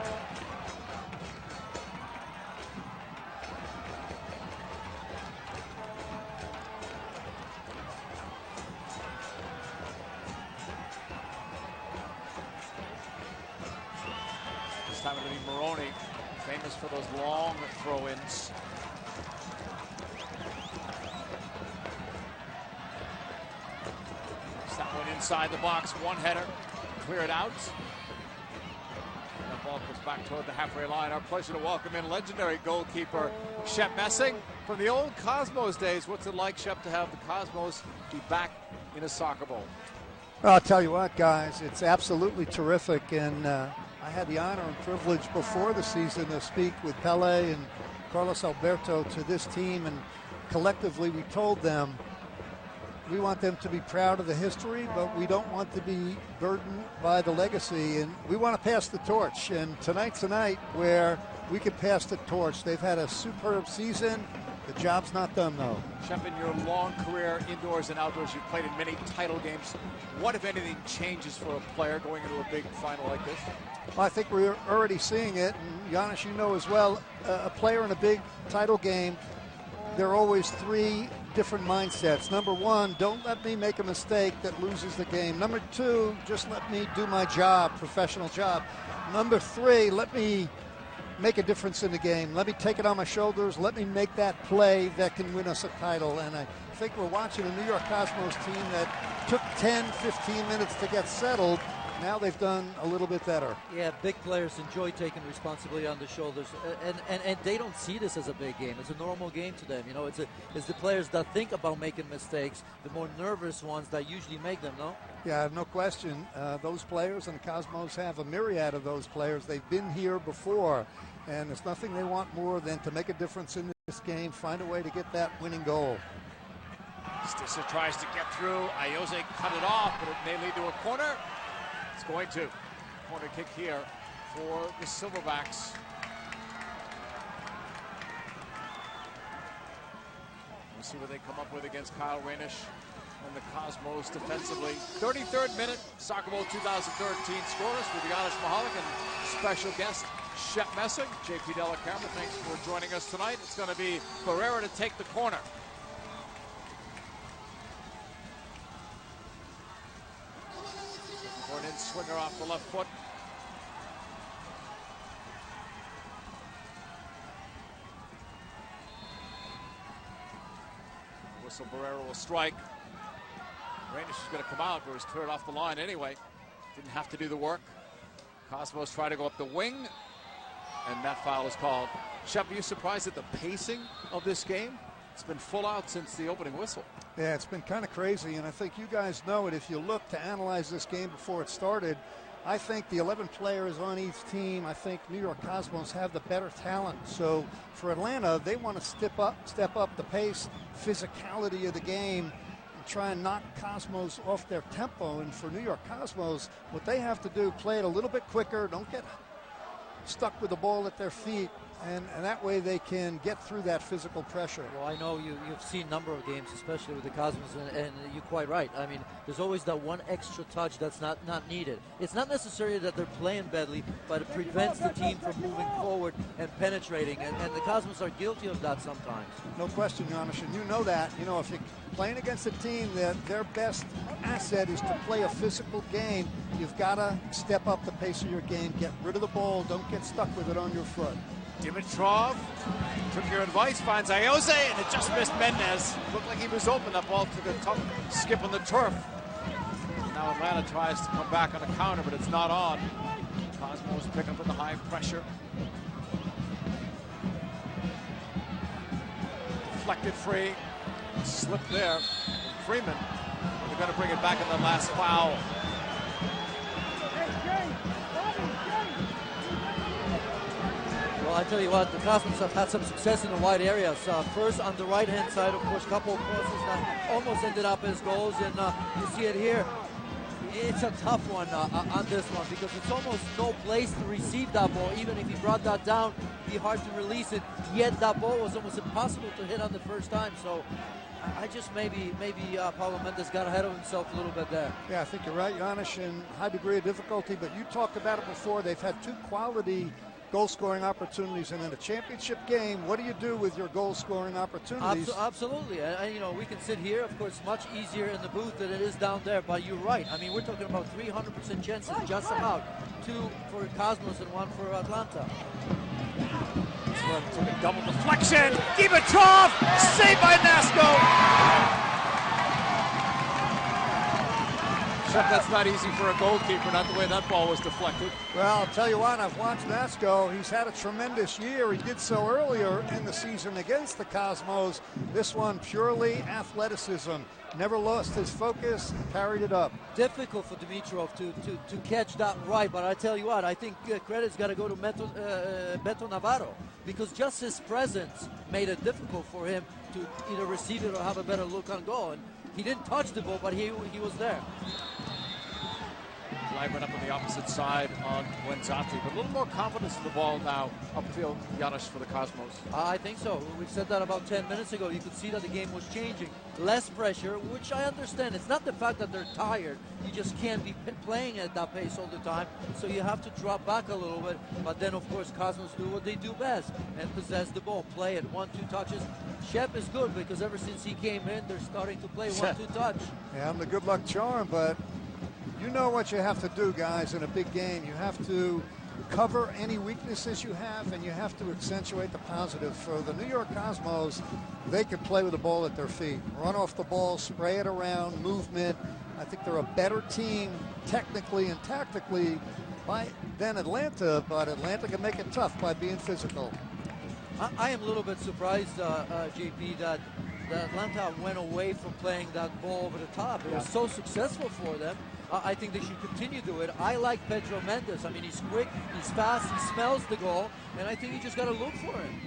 Time it'll be Moroni, famous for those long throw-ins. That one inside the box, one header, clear it out. And the ball goes back toward the halfway line. Our pleasure to welcome in legendary goalkeeper Shep Messing from the old Cosmos days. What's it like, Shep, to have the Cosmos be back in a soccer bowl? Well, I'll tell you what, guys, it's absolutely terrific, and I had the honor and privilege before the season to speak with Pele and Carlos Alberto to this team, and collectively we told them we want them to be proud of the history, but we don't want to be burdened by the legacy, and we want to pass the torch. And tonight's a night where we could pass the torch. They've had a superb season. The job's not done, though. Shep, in your long career, indoors and outdoors, you've played in many title games. What, if anything, changes for a player going into a big final like this? Well, I think we're already seeing it, and Giannis, you know as well, a player in a big title game, there are always three different mindsets. Number one, don't let me make a mistake that loses the game. Number two, just let me do my job, professional job. Number three, let me make a difference in the game. Let me take it on my shoulders. Let me make that play that can win us a title. And I think we're watching a New York Cosmos team that took 10, 15 minutes to get settled. Now they've done a little bit better. Yeah, big players enjoy taking responsibility on their shoulders, and they don't see this as a big game. It's a normal game to them. You know, it's the players that think about making mistakes, the more nervous ones that usually make them, no? Yeah, no question. Those players, and the Cosmos have a myriad of those players. They've been here before, and there's nothing they want more than to make a difference in this game, find a way to get that winning goal. Stissa tries to get through. Ayoze cut it off, but it may lead to a corner. It's going to. Corner kick here for the Silverbacks. We'll see what they come up with against Kyle Rainish and the Cosmos defensively. 33rd minute, Soccer Bowl 2013 scoreless with Giannis Mahalik and special guest Shep Messing. JP Dellacamera, thanks for joining us tonight. It's going to be Barrera to take the corner. For an in-swinger off the left foot. Whistle, Barrera will strike. Rainish is going to come out, but was cleared off the line anyway. Didn't have to do the work. Cosmos try to go up the wing, and that foul is called. Shep, are you surprised at the pacing of this game? It's been full out since the opening whistle. Yeah, it's been kind of crazy, and I think you guys know it. If you look to analyze this game before it started, I think the 11 players on each team, I think New York Cosmos have the better talent. So for Atlanta, they want to step up the pace, physicality of the game, and try and knock Cosmos off their tempo. And for New York Cosmos, what they have to do, play it a little bit quicker, don't get stuck with the ball at their feet, and that way they can get through that physical pressure. Well, I know you've seen a number of games, especially with the Cosmos, and you're quite right. I mean, there's always that one extra touch that's not needed. It's not necessarily that they're playing badly, but it prevents the team from moving forward and penetrating, and the Cosmos are guilty of that sometimes. No question, Giannis, and you know that. You know, if you're playing against a team that their best asset is to play a physical game, you've got to step up the pace of your game, get rid of the ball, don't get stuck with it on your foot. Dimitrov took your advice, finds Ayoze, and it just missed Mendez. Looked like he was open. That ball took a tough skip on the turf. Now Atlanta tries to come back on a counter, but it's not on. Cosmos pick up in the high pressure. Deflected free. Slipped there. Freeman. They're going to bring it back in the last foul. Well, I tell you what, the Cosmos have had some success in the wide areas. First, on the right-hand side, of course, a couple of crosses that almost ended up as goals, and you see it here. It's a tough one on this one because it's almost no place to receive that ball. Even if he brought that down, it'd be hard to release it. Yet that ball was almost impossible to hit on the first time. So I just maybe Paulo Mendez got ahead of himself a little bit there. Yeah, I think you're right, Giannis, in high degree of difficulty, but you talked about it before. They've had two quality goal-scoring opportunities, and in a championship game, what do you do with your goal-scoring opportunities? Absolutely, and you know, we can sit here, of course, much easier in the booth than it is down there, but you're right. I mean, we're talking about 300% chances, just about. 2 for Cosmos and 1 for Atlanta. This one took a double deflection. Dimitrov, saved by Nasco. Except that's not easy for a goalkeeper, not the way that ball was deflected. Well, I'll tell you what, I've watched Nasco. He's had a tremendous year. He did so earlier in the season against the Cosmos. This one, purely athleticism. Never lost his focus, carried it up. Difficult for Dimitrov to catch that right, but I tell you what, I think credit's got to go to Beto Navarro, because just his presence made it difficult for him to either receive it or have a better look on goal. And he didn't touch the ball, but he was there. Driving up on the opposite side on Wenzati, but a little more confidence in the ball now upfield, Janusz, for the Cosmos. I think so. We said that about 10 minutes ago. You could see that the game was changing. Less pressure, which I understand. It's not the fact that they're tired. You just can't be playing at that pace all the time, so you have to drop back a little bit. But then, of course, Cosmos do what they do best and possess the ball, play it 1-2 touches. Shep is good because ever since he came in, they're starting to play 1-2 touch. Yeah, I'm the good luck charm, but you know what you have to do, guys, in a big game. You have to cover any weaknesses you have, and you have to accentuate the positives. For the New York Cosmos, they can play with the ball at their feet. Run off the ball, spray it around, movement. I think they're a better team technically and tactically than Atlanta, but Atlanta can make it tough by being physical. I am a little bit surprised, JP, that Atlanta went away from playing that ball over the top. It was so successful for them. I think they should continue to do it. I like Pedro Mendes. I mean, he's quick, he's fast, he smells the goal, and I think you just got to look for him.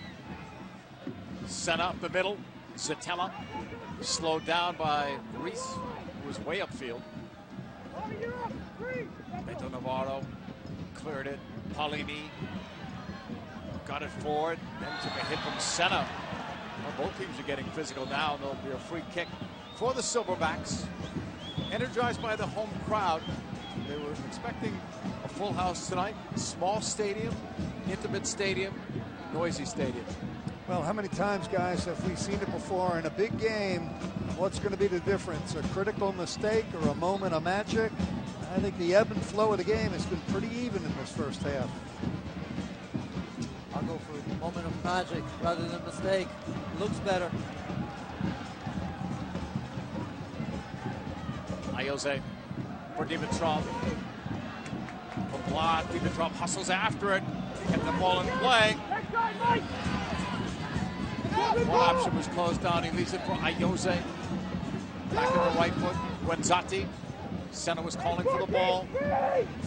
Sent up the middle. Zatella slowed down by Reese, who was way upfield. Beto Navarro cleared it. Paulini got it forward, then took a hit from Senna. Well, both teams are getting physical now. There'll be a free kick for the Silverbacks. Energized by the home crowd. They were expecting a full house tonight. Small stadium, intimate stadium, noisy stadium. Well, how many times, guys, have we seen it before in a big game? What's going to be the difference? A critical mistake or a moment of magic? I think the ebb and flow of the game has been pretty even in this first half. I'll go for a moment of magic rather than mistake. Looks better. Ayoze for Dimitrov. A block. Dimitrov hustles after it. Kept the ball in play. One option was closed down. He leaves it for Ayoze. Back to the right foot. Wenzati. Senna was calling for the ball.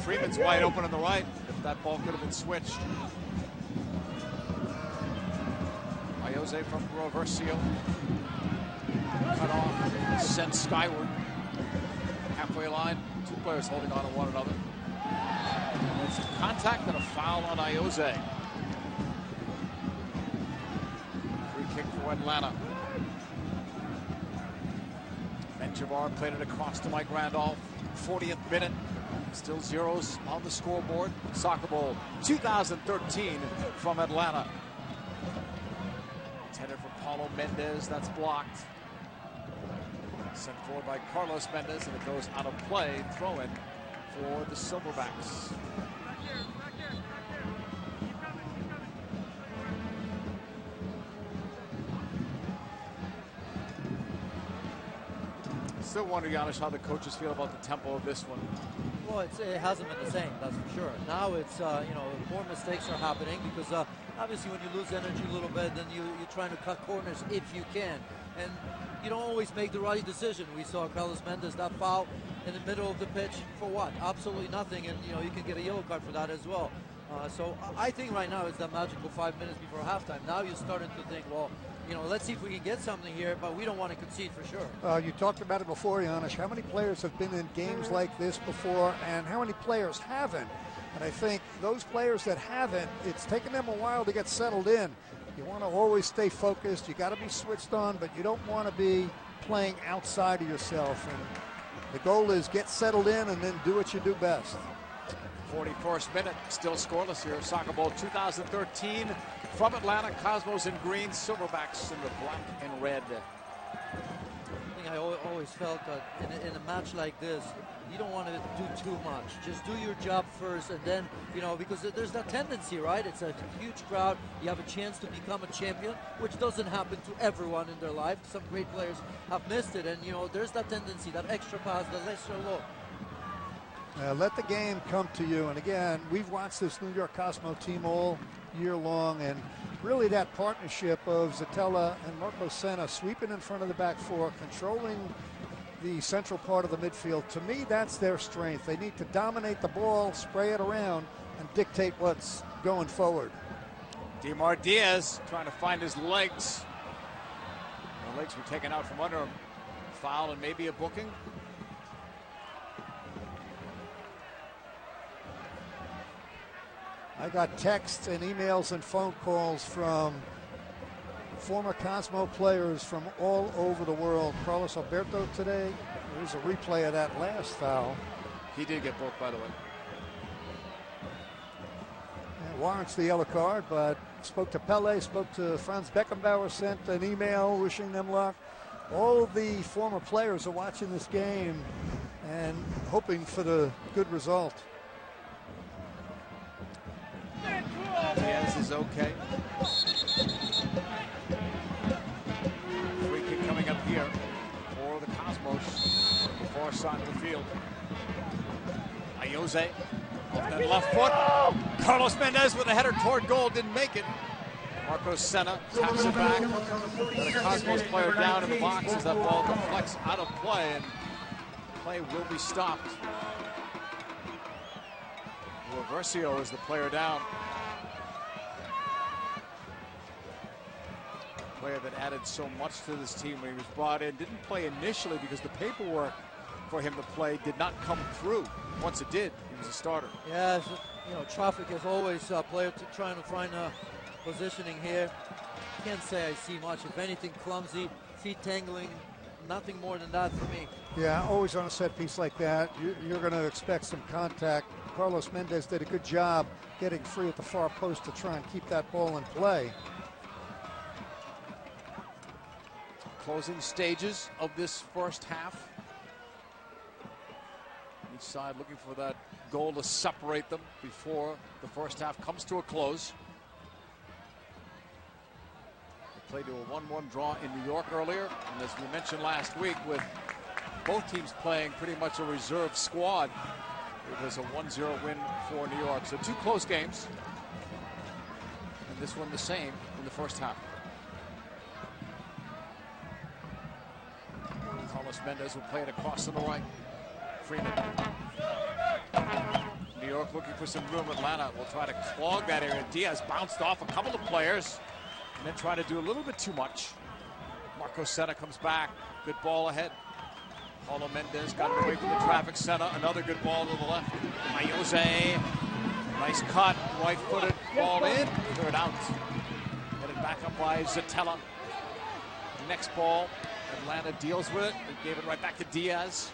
Freeman's wide open on the right. If that ball could have been switched. Ayoze from Roversio. Cut off. Sent skyward. Halfway line. Two players holding on to one another. It's a contact and a foul on Ayoze. Free kick for Atlanta. Menjivar played it across to Mike Randolph. 40th minute. Still zeros on the scoreboard. Soccer Bowl 2013 from Atlanta. It's headed for Paulo Mendes. That's blocked. Sent forward by Carlos Mendes, and it goes out of play. Throw in for the Silverbacks. Still wonder, Janusz, how the coaches feel about the tempo of this one. Well, it hasn't been the same, that's for sure. Now it's, more mistakes are happening because obviously when you lose energy a little bit, then you're trying to cut corners if you can. And you don't always make the right decision. We saw Carlos Mendes, that foul in the middle of the pitch for what? Absolutely nothing, and you can get a yellow card for that as well. So I think right now it's that magical 5 minutes before halftime. Now you're starting to think, well, let's see if we can get something here, but we don't want to concede for sure. You talked about it before, Janusz. How many players have been in games like this before, and how many players haven't? And I think those players that haven't, it's taken them a while to get settled in. You want to always stay focused. You got to be switched on, but you don't want to be playing outside of yourself. And the goal is get settled in and then do what you do best. 41st minute, still scoreless here. Soccer Bowl 2013 from Atlanta. Cosmos in green, Silverbacks in the black and red. I think I always felt that in a match like this, you don't want to do too much. Just do your job first, and then, because there's that tendency, right? It's a huge crowd. You have a chance to become a champion, which doesn't happen to everyone in their life. Some great players have missed it, and, there's that tendency, that extra pass, that extra look. Let the game come to you. And again, we've watched this New York Cosmo team all year long, and really that partnership of Zatella and Marco Senna sweeping in front of the back four, controlling the central part of the midfield. To me, that's their strength. They need to dominate the ball, spray it around, and dictate what's going forward. Dimar Diaz trying to find his legs. The legs were taken out from under him. Foul and maybe a booking. I got texts and emails and phone calls from former Cosmo players from all over the world. Carlos Alberto today, there's a replay of that last foul. He did get booked, by the way. It warrants the yellow card, but spoke to Pele, spoke to Franz Beckenbauer, sent an email wishing them luck. All the former players are watching this game and hoping for the good result. Diaz is okay. Free kick coming up here for the Cosmos on the far side of the field. Ayoze off that left foot. Carlos Mendez with a header toward goal, didn't make it. Marco Senna taps it back. Got a Cosmos player down in the box as that ball deflects out of play, and play will be stopped. Versio is the player down. Player that added so much to this team when he was brought in. Didn't play initially because the paperwork for him to play did not come through. Once it did, he was a starter. Yeah, you know, traffic is always a player trying to find positioning here. Can't say I see much. If anything, clumsy, feet tangling, nothing more than that for me. Yeah, always on a set piece like that, you're going to expect some contact. Carlos Mendez did a good job getting free at the far post to try and keep that ball in play. Closing stages of this first half. Each side looking for that goal to separate them before the first half comes to a close. They played to a 1-1 draw in New York earlier, and as we mentioned last week, with both teams playing pretty much a reserve squad, it was a 1-0 win for New York. So two close games, and this one the same in the first half. Carlos Mendez will play it across to the right. Freeman. New York looking for some room. Atlanta will try to clog that area. Diaz bounced off a couple of players and then try to do a little bit too much. Marco Senna comes back. Good ball ahead. Paulo Mendez got it away from the traffic center. Another good ball to the left. Ayoze. Nice cut. Right-footed. Ball in. Third out. Headed back up by Zatella. Next ball. Atlanta deals with it. They gave it right back to Diaz.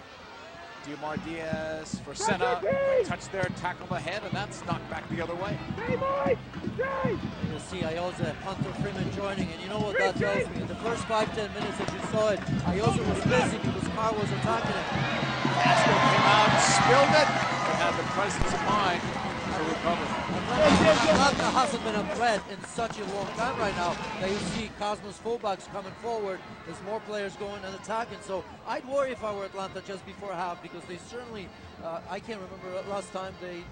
Dimar Diaz for Senna. Touch there, tackle ahead, and that's knocked back the other way. You see Ayoze, Hunter Freeman joining, and you know what that tells me? In the first 5-10 minutes that you saw it, Ayoze was busy because Carr was attacking him. Castro came out, spilled it, but had the presence of mind to recover. Atlanta hasn't been a threat in such a long time right now that you see Cosmos fullbacks coming forward. There's more players going and attacking. So I'd worry if I were Atlanta just before half, because they certainly, I can't remember last time they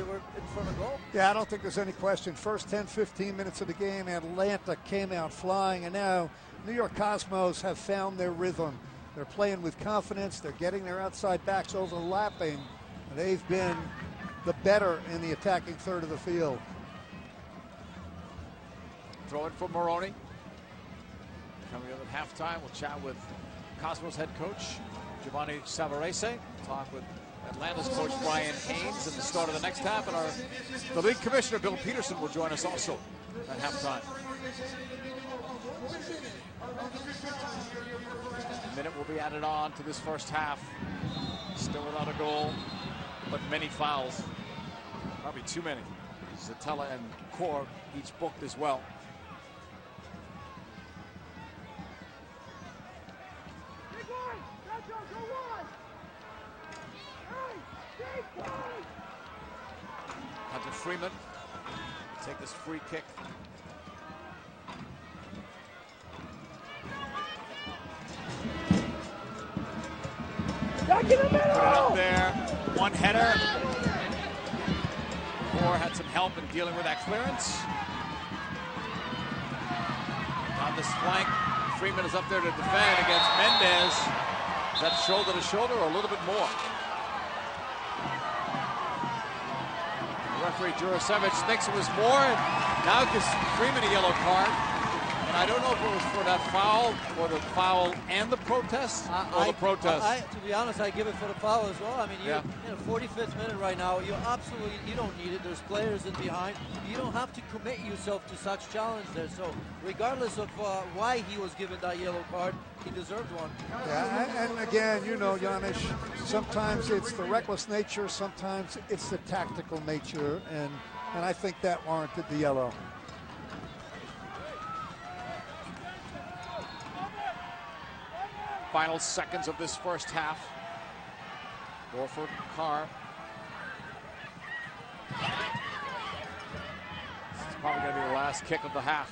were in front of goal. Yeah, I don't think there's any question. First 10, 15 minutes of the game, Atlanta came out flying, and now New York Cosmos have found their rhythm. They're playing with confidence. They're getting their outside backs overlapping. They've been the better in the attacking third of the field. Throw it for Moroni. Coming up at halftime, we'll chat with Cosmos head coach Giovanni Savarese. Talk with Atlanta's coach Brian Haynes at the start of the next half, and the league commissioner Bill Peterson will join us also at halftime. A minute will be added on to this first half. Still without a goal, but many fouls. Probably too many. Zatella and Core each booked as well. Hunter Freeman take this free kick. Put it up there. one header. Moore had some help in dealing with that clearance. On this flank, Freeman is up there to defend against Mendez. Is that shoulder to shoulder or a little bit more? The referee Jurasevich thinks it was more, and now gives Freeman a yellow card. And I don't know if it was for that foul or the foul and the protest or the protest. To be honest, I give it for the foul as well. I mean, Yeah. you know, 45th minute right now, you don't need it. There's players in behind. You don't have to commit yourself to such challenge there. So regardless of why he was given that yellow card, he deserved one. Yeah, and again, you know, Janis, sometimes it's the reckless nature, sometimes it's the tactical nature, and I think that warranted the yellow. Final seconds of this first half. Warford, Carr. This is probably going to be the last kick of the half.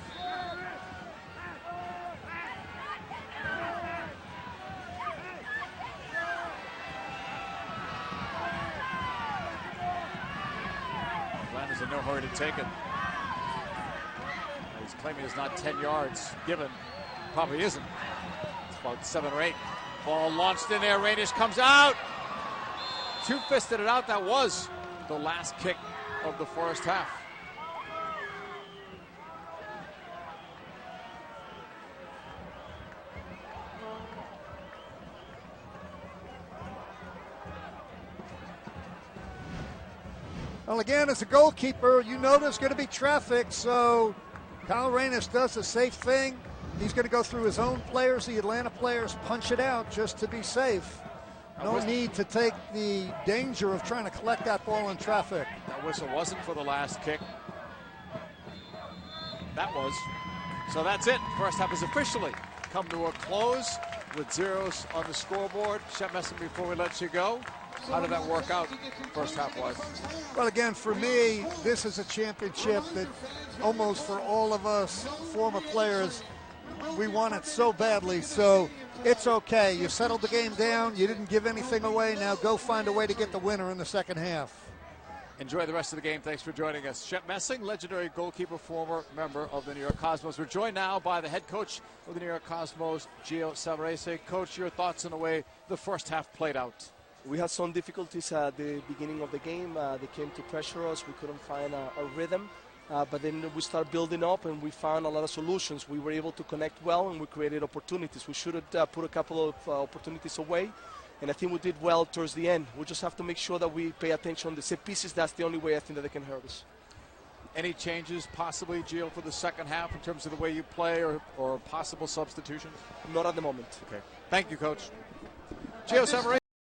Atlanta's in no hurry to take it. He's claiming it's not 10 yards given. Probably isn't. About 7 or 8. Ball launched in there. Rainish comes out. Two-fisted it out. That was the last kick of the first half. Well, again, as a goalkeeper, you know there's going to be traffic, so Kyle Rainish does the safe thing. He's going to go through his own players, the Atlanta players, punch it out just to be safe. No need to take the danger of trying to collect that ball in traffic. That whistle wasn't for the last kick. That was. So that's it. First half has officially come to a close with zeros on the scoreboard. Shep Messing, before we let you go, how did that work out first half-wise? Well, again, for me, this is a championship that almost for all of us former players, we want it so badly, so it's okay. You settled the game down. You didn't give anything away. Now go find a way to get the winner in the second half. Enjoy the rest of the game. Thanks for joining us. Shep Messing, legendary goalkeeper, former member of the New York Cosmos. We're joined now by the head coach of the New York Cosmos, Gio Savarese. Coach, your thoughts on the way the first half played out? We had some difficulties at the beginning of the game. They came to pressure us. We couldn't find a rhythm. But then we started building up and we found a lot of solutions. We were able to connect well and we created opportunities. We should have put a couple of opportunities away. And I think we did well towards the end. We just have to make sure that we pay attention on the set pieces. That's the only way I think that they can hurt us. Any changes possibly, Gio, for the second half in terms of the way you play or possible substitutions? Not at the moment. Okay. Thank you, Coach. Gio Savarese.